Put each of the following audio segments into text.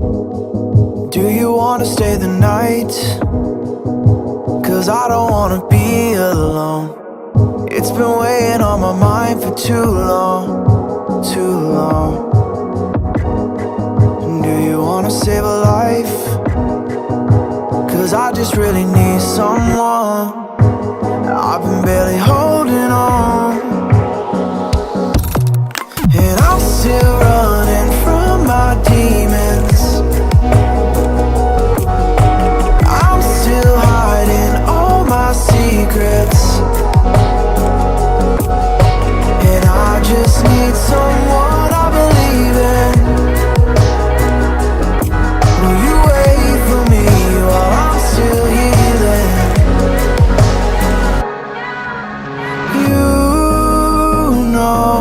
Do you wanna stay the night? 'Cause I don't wanna be alone. It's been weighing on my mind for too long, too long. Do you wanna save a life? 'Cause I just really need someone. I've been barely holding on, and I'm still running from my demons. I'm still hiding all my secrets, and I just need someone I believe in. Will you wait for me while I'm still healing? You know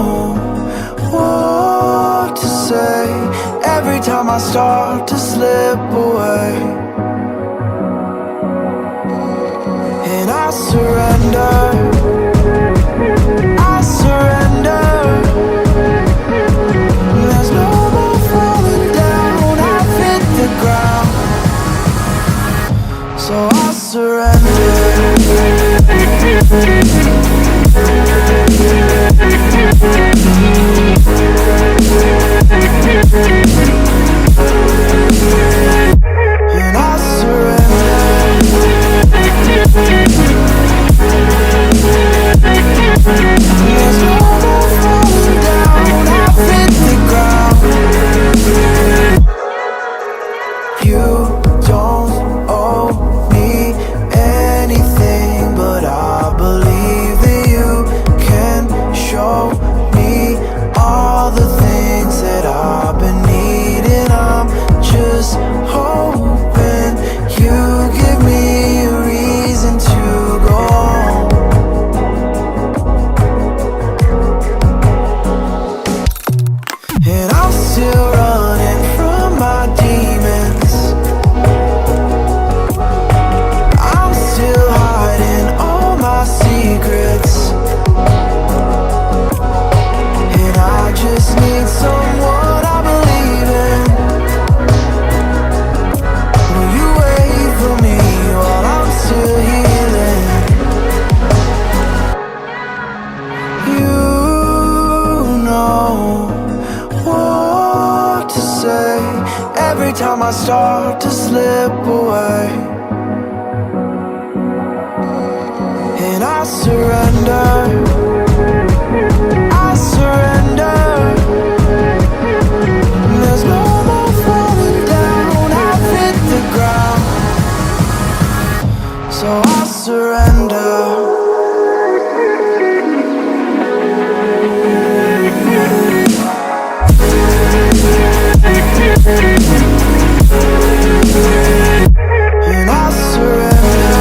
what to say every time I start to slip away, and I surrender, I surrender. There's no more falling down, I've hit the ground, so I surrender. And I surrender. There's no more falling down, I've hit the ground. You don't owe me anything, but I believe that you can show me all the things that I've been needing. I'm just hoping you give me a reason to go on. And I'm still running from my demons. I'm still hiding all my secrets, and I just need someone I believe in. Will you wait for me while I'm still healing? You know what to say every time I start to slip away, and I surrender, I surrender. There's no more falling down, I've hit the ground, so I surrender. And I surrender.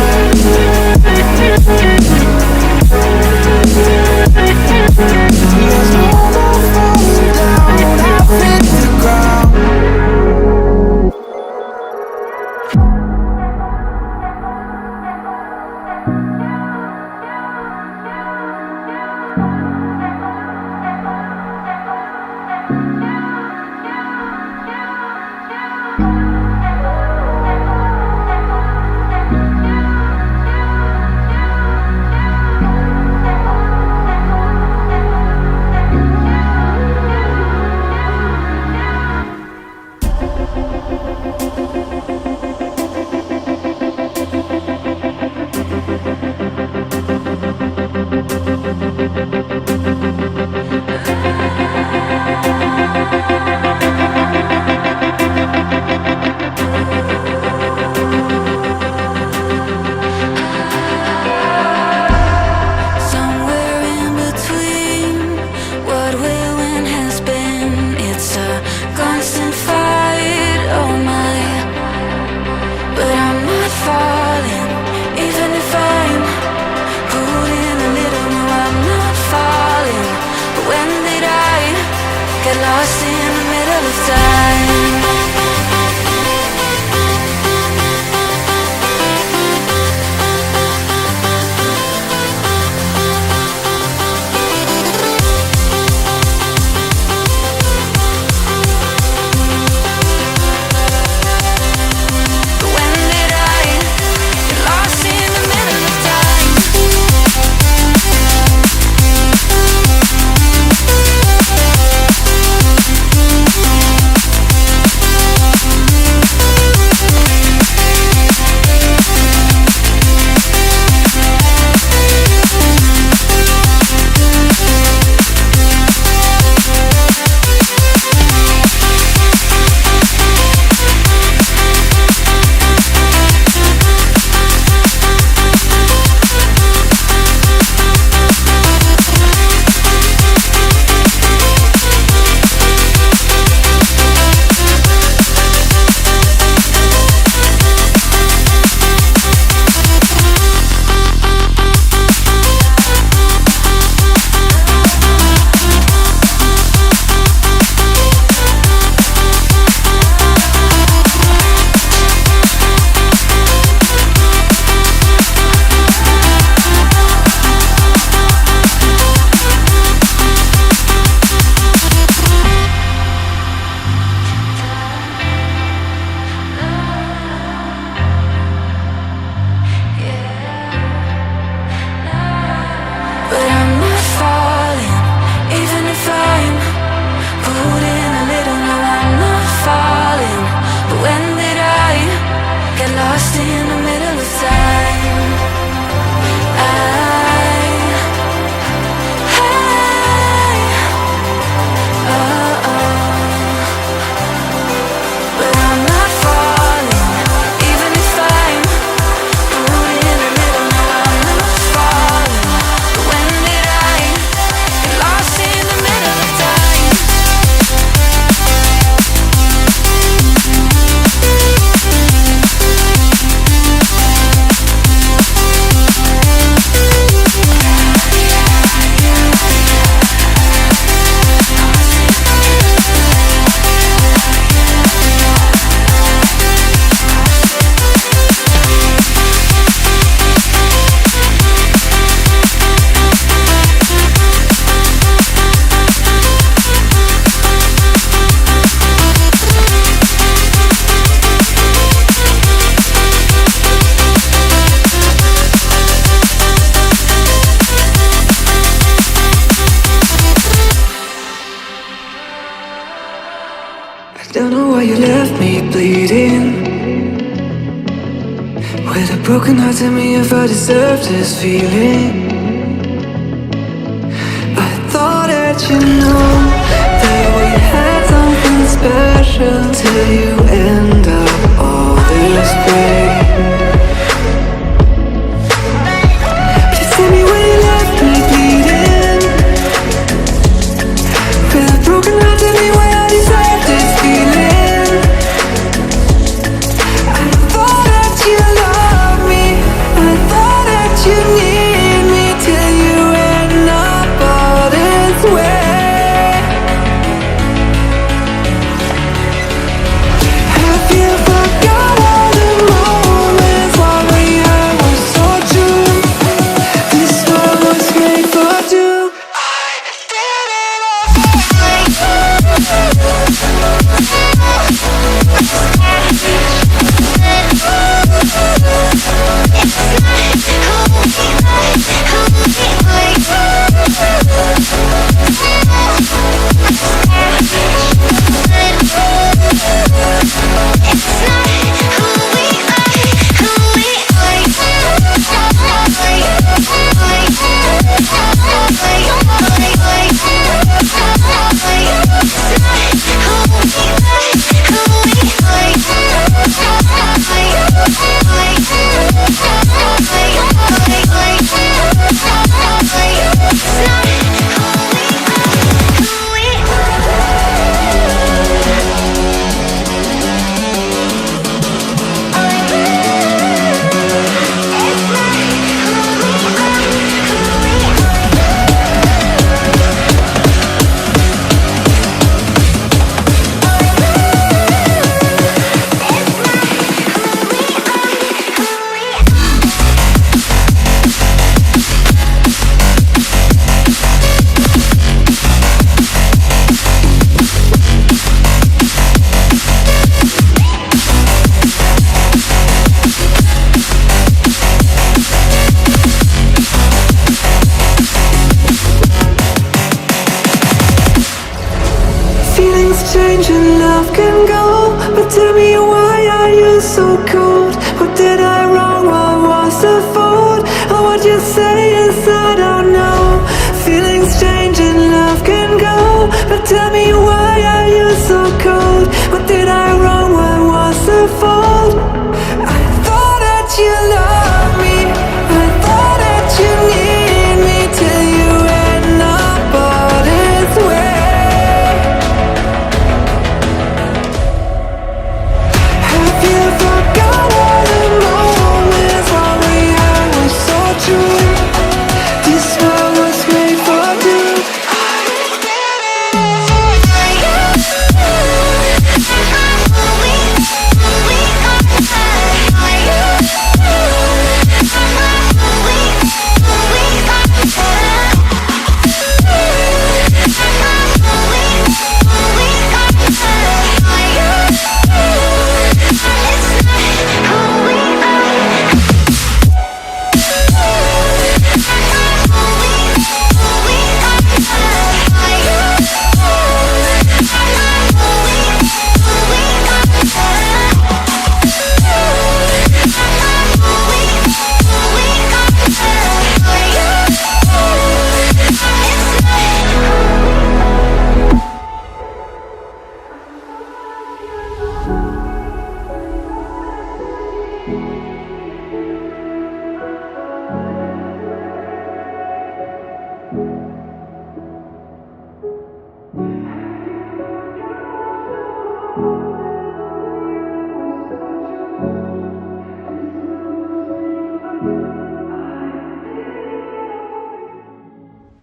lost in the middle of time. But I'm not falling, even if I'm rooted in the middle. No, I'm not falling. But when did I get lost in the middle of time? Don't know why you left me bleeding, with a broken heart. Tell me if I deserve this feeling. I thought that you know that we had something special, till you end up all this way. Please tell me why you left me bleeding, with a broken heart. Tell me why I deserve this feeling. I thought that you loved me, I thought that you need me, till you end up all this way.